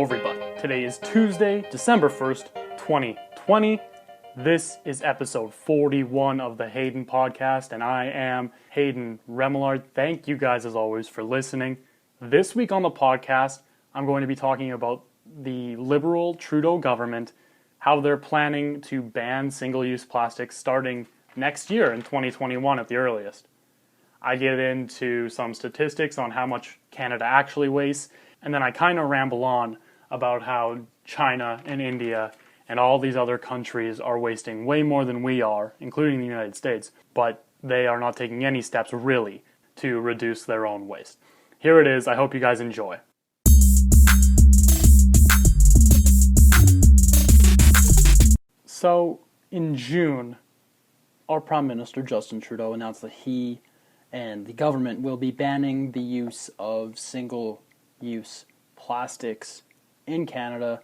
everybody. Today is Tuesday, December 1st, 2020. This is episode 41 of the Hayden podcast, and I am Hayden Remillard. Thank you guys, as always, for listening. This week on the podcast, I'm going to be talking about the Liberal Trudeau government, how they're planning to ban single-use plastics starting next year in 2021 at the earliest. I get into some statistics on how much Canada actually wastes, and then I kind of ramble on about how China and India and all these other countries are wasting way more than we are, including the United States, but they are not taking any steps really to reduce their own waste. Here it is. I hope you guys enjoy. So, in June, our Prime Minister, Justin Trudeau, announced that he and the government will be banning the use of single-use plastics in Canada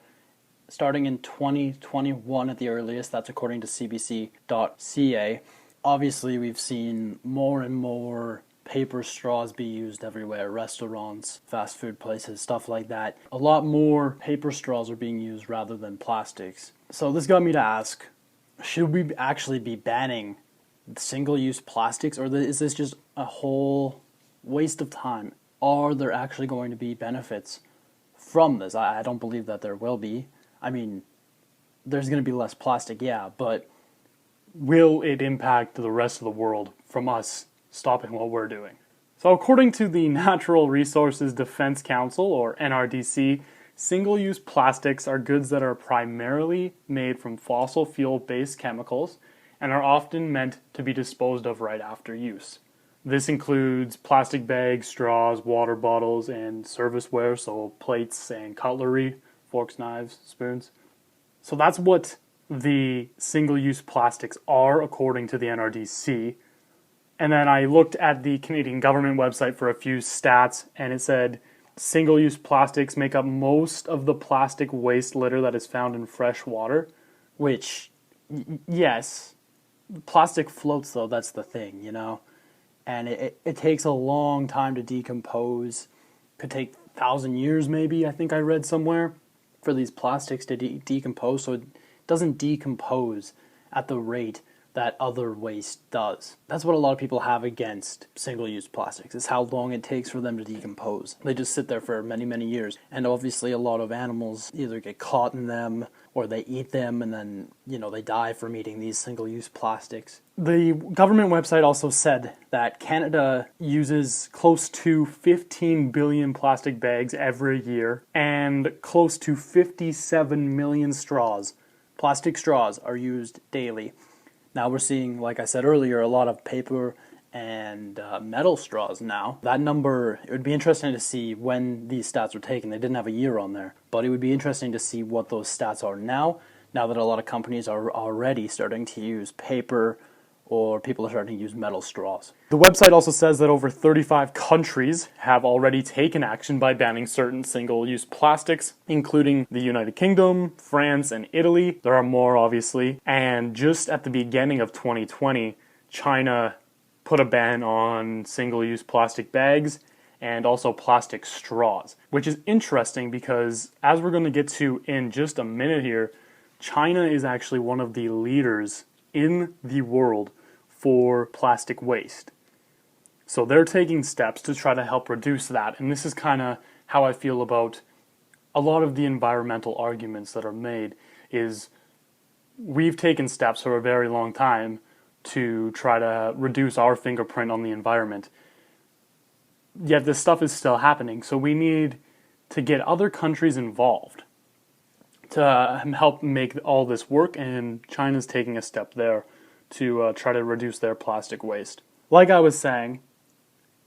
starting in 2021 at the earliest. That's according to cbc.ca. Obviously, we've seen more and more paper straws be used everywhere, restaurants, fast food places, stuff like that. A lot more paper straws are being used rather than plastics. So this got me to ask, should we actually be banning single-use plastics, or is this just a whole waste of time? Are there actually going to be benefits from this? I don't believe that there will be. I mean, there's going to be less plastic, yeah, but will it impact the rest of the world from us stopping what we're doing? So according to the Natural Resources Defense Council, or NRDC, single-use plastics are goods that are primarily made from fossil fuel-based chemicals and are often meant to be disposed of right after use. This includes plastic bags, straws, water bottles, and serviceware, so plates and cutlery, forks, knives, spoons. So that's what the single-use plastics are, according to the NRDC. And then I looked at the Canadian government website for a few stats, and it said single-use plastics make up most of the plastic waste litter that is found in fresh water, which, yes, plastic floats, though, that's the thing, you know? And it takes a long time to decompose. Could take 1,000 years, maybe, I think I read somewhere, for these plastics to decompose, so it doesn't decompose at the rate that other waste does. That's what a lot of people have against single-use plastics, is how long it takes for them to decompose. They just sit there for many, many years. And obviously a lot of animals either get caught in them or they eat them and then, they die from eating these single-use plastics. The government website also said that Canada uses close to 15 billion plastic bags every year and close to 57 million straws. Plastic straws are used daily. Now we're seeing, like I said earlier, a lot of paper and metal straws now. That number, it would be interesting to see when these stats were taken. They didn't have a year on there, but it would be interesting to see what those stats are now that a lot of companies are already starting to use paper or people are starting to use metal straws. The website also says that over 35 countries have already taken action by banning certain single-use plastics, including the United Kingdom, France, and Italy. There are more, obviously. And just at the beginning of 2020, China put a ban on single-use plastic bags and also plastic straws, which is interesting because, as we're going to get to in just a minute here, China is actually one of the leaders in the world for plastic waste. So they're taking steps to try to help reduce that, and this is kind of how I feel about a lot of the environmental arguments that are made, is we've taken steps for a very long time to try to reduce our fingerprint on the environment. Yet this stuff is still happening, so we need to get other countries involved to help make all this work, and China's taking a step there to try to reduce their plastic waste. Like I was saying,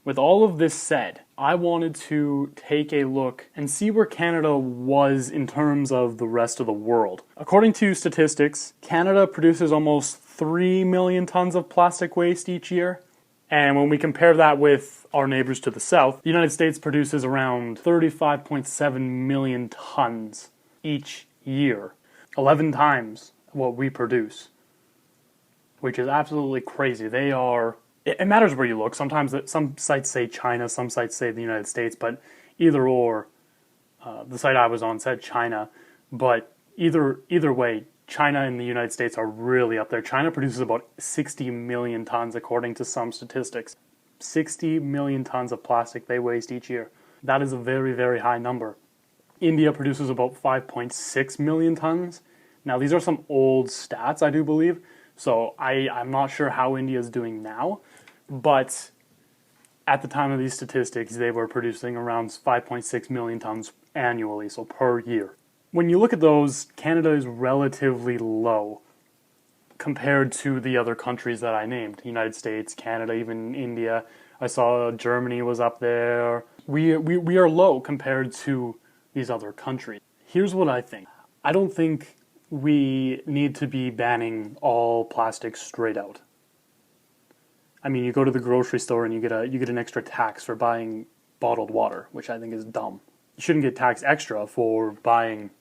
with all of this said, I wanted to take a look and see where Canada was in terms of the rest of the world. According to statistics, Canada produces almost 3 million tons of plastic waste each year. And when we compare that with our neighbors to the south, the United States produces around 35.7 million tons each year. 11 times what we produce, which is absolutely crazy. It matters where you look. Sometimes some sites say China, some sites say the United States, but either or, The site I was on said China, but either way, China and the United States are really up there. China produces about 60 million tons, according to some statistics. 60 million tons of plastic they waste each year. That is a very, very high number. India produces about 5.6 million tons. Now, these are some old stats, I do believe, so I'm not sure how India is doing now, but at the time of these statistics, they were producing around 5.6 million tons annually, so per year. When you look at those, Canada is relatively low compared to the other countries that I named. United States, Canada, even India. I saw Germany was up there. We are low compared to these other countries. Here's what I think. I don't think we need to be banning all plastic straight out. I mean, you go to the grocery store and you get an extra tax for buying bottled water, which I think is dumb. You shouldn't get taxed extra for buying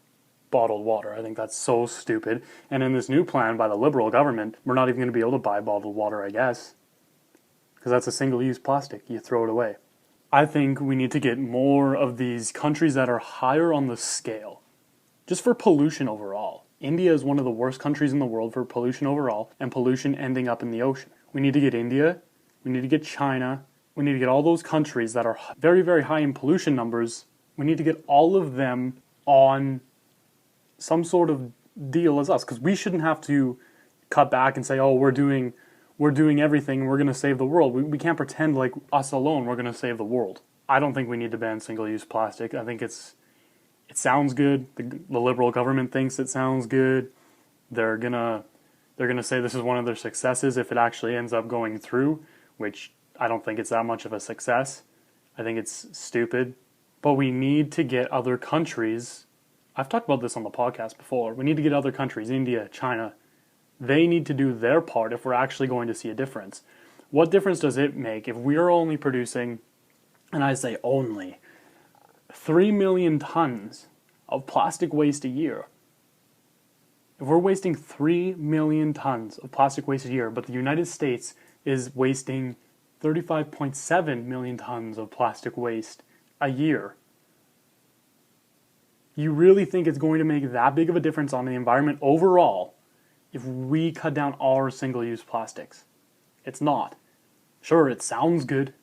bottled water. I think that's so stupid. And in this new plan by the Liberal government, we're not even going to be able to buy bottled water, I guess, because that's a single-use plastic. You throw it away. I think we need to get more of these countries that are higher on the scale, just for pollution overall. India is one of the worst countries in the world for pollution overall, and pollution ending up in the ocean. We need to get India, we need to get China, we need to get all those countries that are very, very high in pollution numbers. We need to get all of them on some sort of deal as us, because we shouldn't have to cut back and say, oh, we're doing everything, we're going to save the world. We can't pretend like us alone we're going to save the world. I don't think we need to ban single-use plastic. I think it sounds good. The Liberal government thinks it sounds good. They're gonna say this is one of their successes if it actually ends up going through, which I don't think it's that much of a success. I think it's stupid. But we need to get other countries. I've talked about this on the podcast before. We need to get other countries, India, China. They need to do their part if we're actually going to see a difference. What difference does it make if we are only producing, and I say only, 3 million tons of plastic waste a year? If we're wasting 3 million tons of plastic waste a year, but the United States is wasting 35.7 million tons of plastic waste a year, you really think it's going to make that big of a difference on the environment overall if we cut down our single-use plastics? It's not. Sure, it sounds good.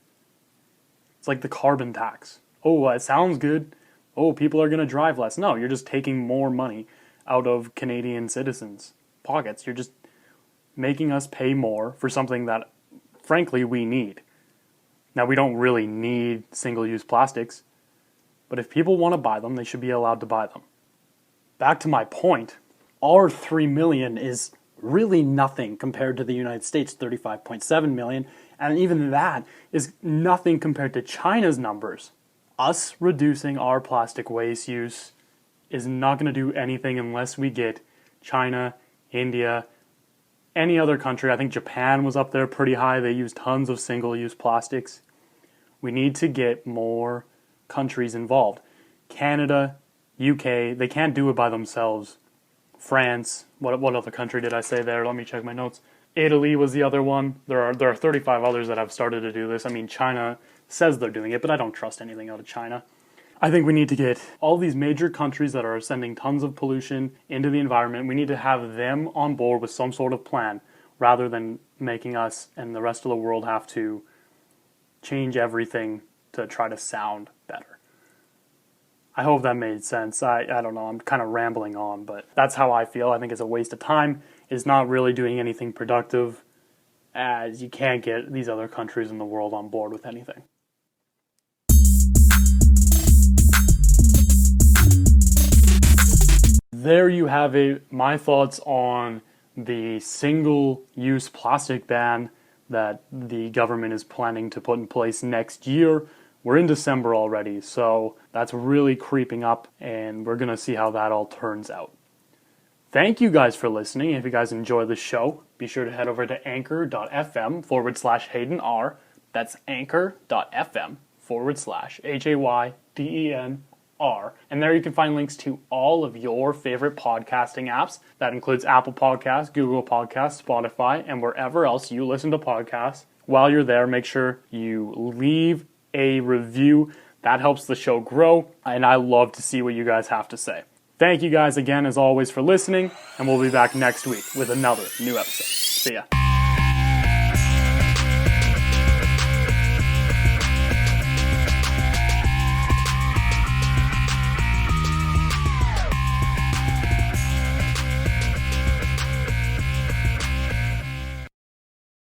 It's like the carbon tax. Oh, it sounds good. Oh, people are going to drive less. No, you're just taking more money out of Canadian citizens' pockets. You're just making us pay more for something that, frankly, we need. Now, we don't really need single-use plastics, but if people want to buy them, they should be allowed to buy them. Back to my point, our 3 million is really nothing compared to the United States' 35.7 million, and even that is nothing compared to China's numbers. Us reducing our plastic waste use is not going to do anything unless we get China, India, any other country. I think Japan was up there pretty high. They use tons of single-use plastics. We need to get more countries involved. Canada, UK, they can't do it by themselves. France, what other country did I say there? Let me check my notes. Italy was the other one. There are 35 others that have started to do this. I mean, China says they're doing it, but I don't trust anything out of China. I think we need to get all these major countries that are sending tons of pollution into the environment, we need to have them on board with some sort of plan rather than making us and the rest of the world have to change everything to try to sound better. I hope that made sense. I don't know, I'm kind of rambling on, but that's how I feel. I think it's a waste of time. It's not really doing anything productive, as you can't get these other countries in the world on board with anything. There you have it, my thoughts on the single-use plastic ban that the government is planning to put in place next year. We're in December already, so that's really creeping up, and we're going to see how that all turns out. Thank you guys for listening. If you guys enjoy the show, be sure to head over to anchor.fm/Hayden R. That's anchor.fm/HAYDENR. And there you can find links to all of your favorite podcasting apps. That includes Apple Podcasts, Google Podcasts, Spotify, and wherever else you listen to podcasts. While you're there, make sure you leave a review. That helps the show grow, and I love to see what you guys have to say. Thank you guys again, as always, for listening, and we'll be back next week with another new episode. See ya.